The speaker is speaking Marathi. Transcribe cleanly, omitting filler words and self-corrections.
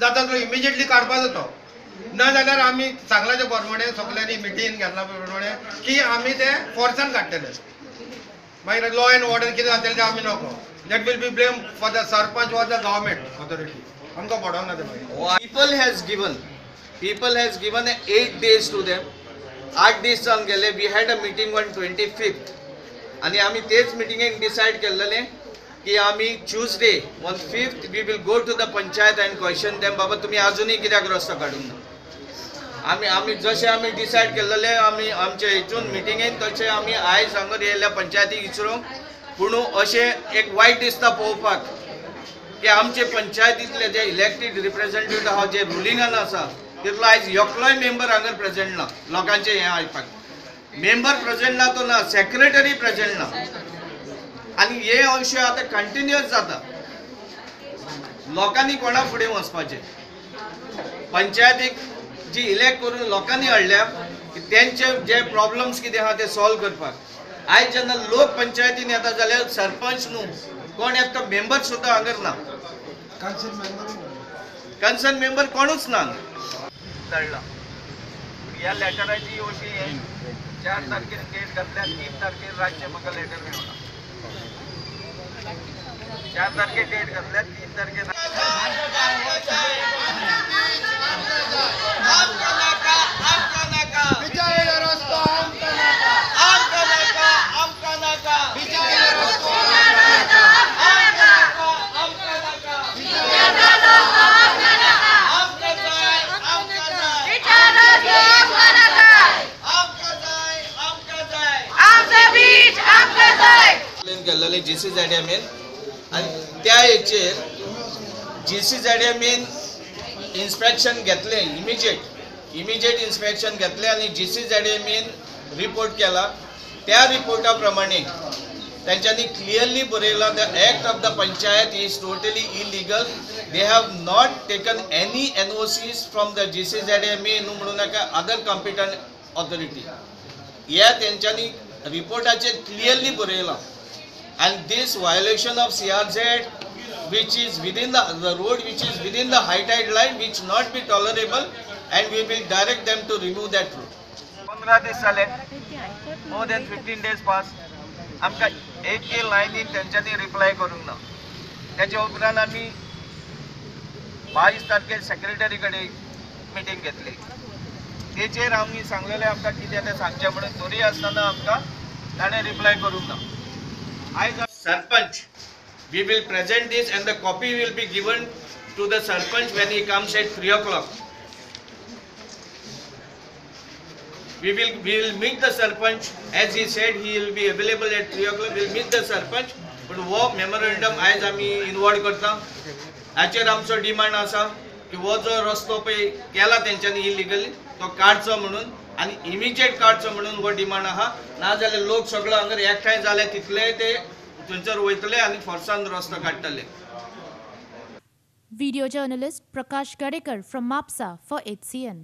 जाता तो इमिजिएटली काढपाचो तो ना जाल्यार आमी सांगलाचे प्रमाणे सगळ्यांनी मिटींग घेतला प्रमाणे की आमी ते फोर्सान काडटले मागीर लॉ एंड ऑर्डर कितें जातलें तें आमी नको that will be blame for the sarpanch or the government authority आमकां पडोंक ना ते मागीर people has given 8 days to them 8 दीस जावन गेले we had a meeting on 25th आणि आमी तेच मिटिंगेक डिसायड केल्लेले की आमी Tuesday on 5th we will go to the panchayat and question them बाबा तुम्ही अजूनही कित्याक रस्तो काडूंक ना आमी जशें आमी डिसायड केल्लेले आमी आमचे हितून मिटिंगेन तशें आमी आयज हांगा येयल्ल्या पंचायतीक विचारूंक पूण अशें एक वायट दिसता पळोवपाक की आमचे पंचायतींतले जे इलेक्टेड रिप्रेझेंटेटिव्ह आहा जे रुलिंगान आसा तितलो आयज एकलोय मेंबर हांगा प्रेझेंट ना लोकांचे हें आयकपाक मेंबर प्रेझेंट ना तो ना सेक्रेटरी प्रेझेंट ना आनी हे अंश आतां कंटिन्युअस जाता लोकांनी कोणा फुडें वचपाचें पंचायतीक जी इलेक्ट करून लोकांनी हाडल्या तेंचे जे प्रॉब्लेम्स कितें आहा ते सॉल्व करपाक आयज जेन्ना लोक पंचायतीन येता जाल्यार सरपंच न्हू कोण एकटो मेंबर सुद्दां हांगर ना कन्सर्न मेंबर कोणूच ना धाडला ह्या लेटराची अशी 4 तारखेर डेट घातल्या 3 तारखेर रातचे म्हाका लेटर मेळ्ळा 4 तारखेर डेट घातल्या 3 तारखेर केल्लेले GCZMN आनी त्या हेचेर GCZMN इन्स्पेक्शन घेतले इमिजिएट इन्स्पेक्शन घेतले आनी GCZMN रिपोर्ट केला त्या रिपोर्टा प्रमाणे त्यांच्यानी क्लियरली बरयला the act of the panchayat is totally illegal they have not taken any NOCs from the GCZMN म्हणून नाका अदर कॉम्पिटंट ऑथॉरिटी ह्या त्यांच्यानी रिपोर्टाचेर क्लियरली बरयला and this violation of CRZ which is within the road which is within the high tide line which not be tolerable and we will direct them to remove that road 15 दिस झाले more than 15 days pass आमका एक लाईनीन त्यांच्यानी रिप्लाय करूंक ना त्याच्या उपरांत आम्ही 22 तारखेर सेक्रेटरी कडे मीटिंग घेतली तेचेर आम्ही सांगलेले आमका कितें ते सांगचे म्हणून तरी आसतना आमका ताणे रिप्लाय करूंक ना Sarpanch, we will present this and the copy will be given to the Sarpanch when he comes at 3 o'clock. We will meet the Sarpanch as he said he will be available at 3 o'clock. We will meet the Sarpanch. But वो memorandum आज आम्ही इन्वॉल्व करता. हाचेर आमचो डिमांड आसा की वो जो रस्तो पळय केला तेंच्यानी इलिगली तो काडचो म्हणून आणि इमिजिएट काडचो म्हणून वो डिमांड आहा ना जाल्यार लोक सगळो हांगर एकठांय जाले तितले ते थंयसर वयतले आनी फोर्सान रस्तो काडटले. Video journalist Prakash Gadekar from MAPSA for HCN.